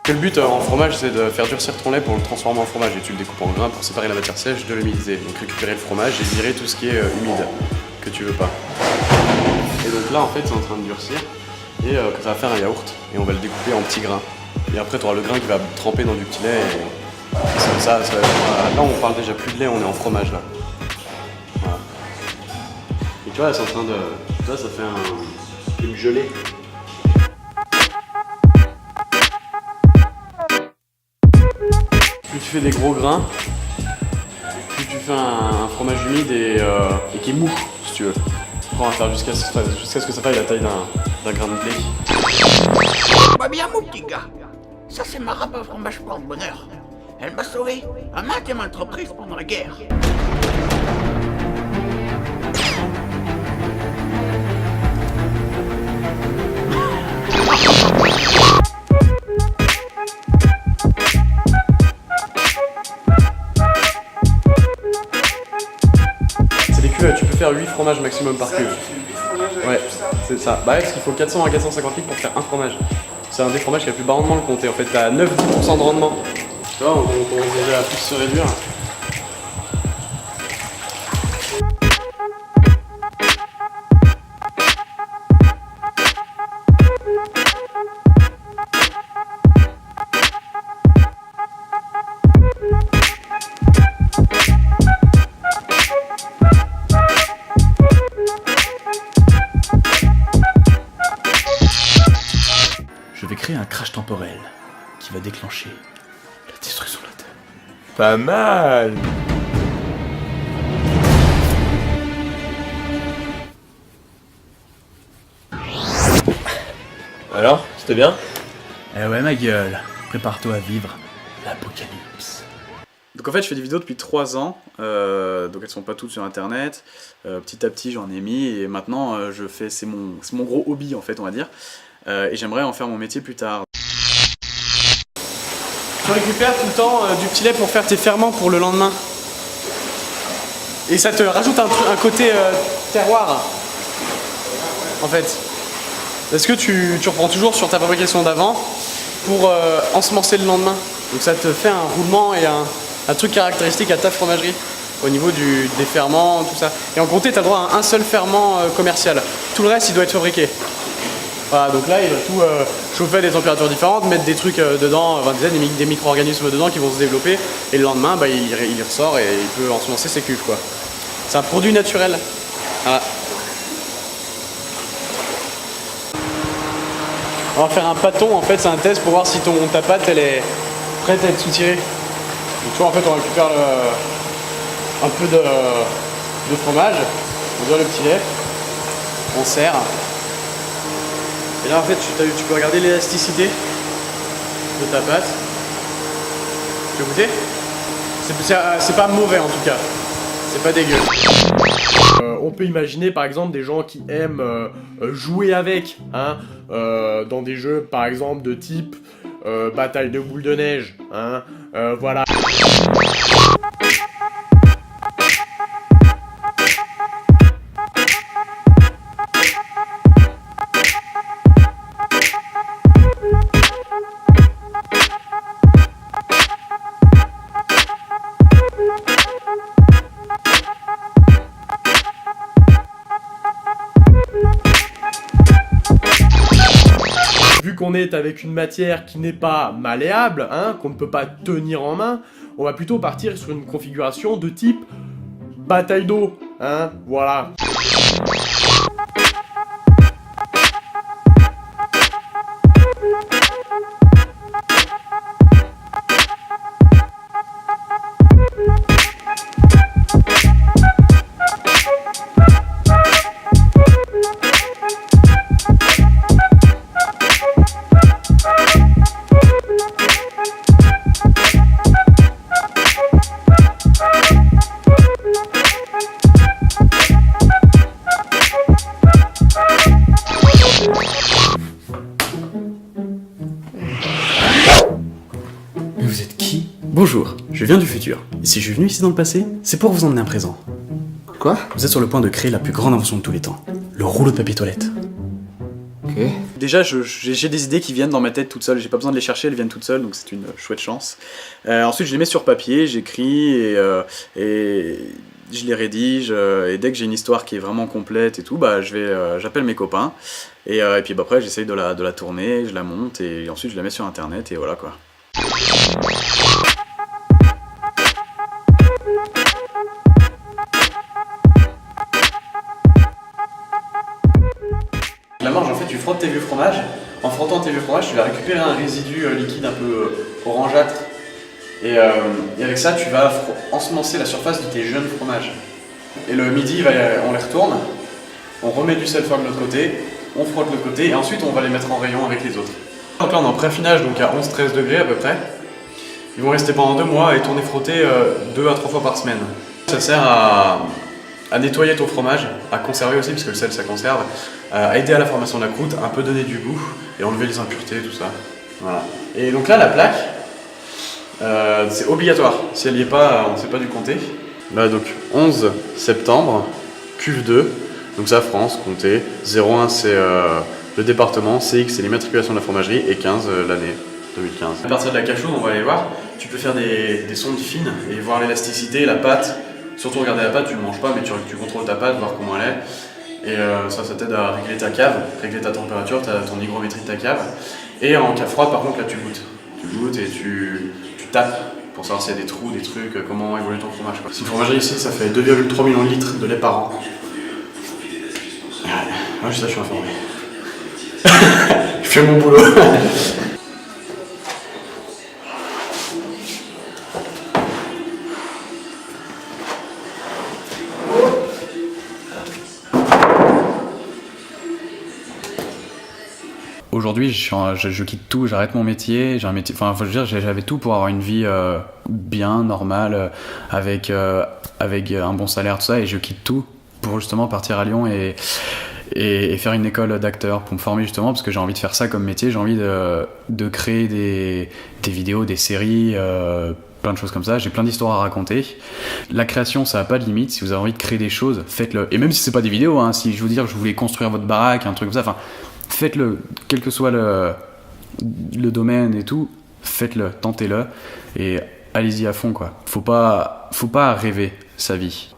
Le but en fromage, c'est de faire durcir ton lait pour le transformer en fromage et tu le découpes en grains pour séparer la matière sèche de l'humidité. Donc récupérer le fromage et virer tout ce qui est humide que tu veux pas. Et donc là en fait c'est en train de durcir et ça va faire un yaourt et on va le découper en petits grains. Et après tu auras le grain qui va tremper dans du petit lait et c'est comme ça, là on parle déjà plus de lait, on est en fromage là. Voilà. Et tu vois c'est en train de... Tu vois ça fait une gelée. Plus tu fais des gros grains, plus tu fais un fromage humide et qui est mou, si tu veux. Après, on va faire jusqu'à ce que ça fasse la taille d'un grain de blé. Bah bien mon petit gars, ça c'est ma râpe à fromage porte-bonheur. Elle m'a sauvé à maintes et maintes reprises pendant la guerre. C'est des cuves, tu peux faire 8 fromages maximum par cuve. Ouais, c'est ça. Bah ouais, parce qu'il faut 400 à 450 litres pour faire un fromage. C'est un des fromages qui a le plus bas rendement le comté. En fait, t'as 9-10% de rendement. Tu vois, on commence déjà à plus se réduire. Je vais créer un crash temporel qui va déclencher la destruction de la Terre. Pas mal. Alors, c'était bien? Eh ouais ma gueule, prépare-toi à vivre l'apocalypse. Donc en fait je fais des vidéos depuis 3 ans, donc elles sont pas toutes sur internet, petit à petit j'en ai mis et maintenant je fais, c'est mon gros hobby en fait on va dire, et j'aimerais en faire mon métier plus tard. Tu récupères tout le temps du petit lait pour faire tes ferments pour le lendemain. Et ça te rajoute un côté terroir, en fait. Parce que tu reprends toujours sur ta fabrication d'avant pour ensemencer le lendemain. Donc ça te fait un roulement et un truc caractéristique à ta fromagerie au niveau des ferments, tout ça. Et en comté, tu as le droit à un seul ferment commercial. Tout le reste, il doit être fabriqué. Voilà, donc là, il va tout chauffer à des températures différentes, mettre des trucs dedans, des micro-organismes dedans qui vont se développer. Et le lendemain, bah, il ressort et il peut ensemencer ses cuves, quoi. C'est un produit naturel. Voilà. On va faire un pâton, en fait, c'est un test pour voir si ta pâte, elle est prête à être soutirée. Donc tu vois, en fait, on récupère un peu de fromage, on vire le petit lait, on serre. Et là, en fait, tu peux regarder l'élasticité de ta pâte. Tu veux goûter? C'est pas mauvais, en tout cas. C'est pas dégueu. On peut imaginer par exemple des gens qui aiment jouer avec, hein, dans des jeux par exemple de type bataille de boules de neige, hein, voilà. Vu qu'on est avec une matière qui n'est pas malléable, hein, qu'on ne peut pas tenir en main, on va plutôt partir sur une configuration de type bataille d'eau, hein, voilà. Mais vous êtes qui? Bonjour, je viens du futur. Et si je suis venu ici dans le passé, c'est pour vous emmener un présent. Quoi? Quoi? Vous êtes sur le point de créer la plus grande invention de tous les temps. Le rouleau de papier toilette. Ok. Déjà, j'ai des idées qui viennent dans ma tête toutes seules, j'ai pas besoin de les chercher, elles viennent toutes seules, donc c'est une chouette chance. Ensuite, je les mets sur papier, j'écris et je les rédige, et dès que j'ai une histoire qui est vraiment complète et tout, bah j'appelle mes copains, et puis bah, après j'essaye de la tourner, je la monte, et ensuite je la mets sur internet, et voilà quoi. La marge, en fait, tu frottes tes vieux fromages. En frottant tes vieux fromages, tu vas récupérer un résidu liquide un peu orangeâtre. Et avec ça, tu vas ensemencer la surface de tes jeunes fromages. Et le midi, on les retourne, on remet du sel fort de l'autre côté, on frotte l'autre côté, et ensuite on va les mettre en rayon avec les autres. Donc là, on est en pré-finage, donc à 11-13 degrés à peu près. Ils vont rester pendant 2 mois et tourner frottés 2 à 3 fois par semaine. Ça sert à nettoyer ton fromage, à conserver aussi, parce que le sel ça conserve, à aider à la formation de la croûte, un peu donner du goût et enlever les impuretés, tout ça. Voilà. Et donc là, la plaque, c'est obligatoire. Si elle n'y est pas, on ne sait pas du compter. Là, donc 11 septembre, cuve 2, donc ça France, comté. 01 c'est le département, CX c'est l'immatriculation de la fromagerie et 15 l'année 2015. À partir de la cachoude, on va aller voir, tu peux faire des sondes fines et voir l'élasticité, la pâte. Surtout regarder la pâte, tu ne manges pas, mais tu contrôles ta pâte, voir comment elle est. Et ça t'aide à régler ta cave, régler ta température, ton hygrométrie de ta cave. Et en cave froide, par contre, là tu goûtes. Tu goûtes et tu tapes pour savoir s'il y a des trous, des trucs, comment évolue ton fromage. C'est une fromagerie ici, ça fait 2,3 millions de litres de lait par an. Ouais, je suis informé. Je fais mon boulot. Aujourd'hui, je quitte tout, j'arrête mon métier, j'ai un métier, enfin, je veux dire, j'avais tout pour avoir une vie bien, normale, avec un bon salaire, tout ça, et je quitte tout pour justement partir à Lyon et faire une école d'acteur, pour me former justement, parce que j'ai envie de faire ça comme métier, j'ai envie de créer des vidéos, des séries, plein de choses comme ça, j'ai plein d'histoires à raconter. La création, ça n'a pas de limite, si vous avez envie de créer des choses, faites-le. Et même si c'est pas des vidéos, hein, si je veux dire, je voulais construire votre baraque, un truc comme ça, enfin, faites-le, quel que soit le domaine et tout, faites-le, tentez-le et allez-y à fond quoi. Faut pas rêver sa vie.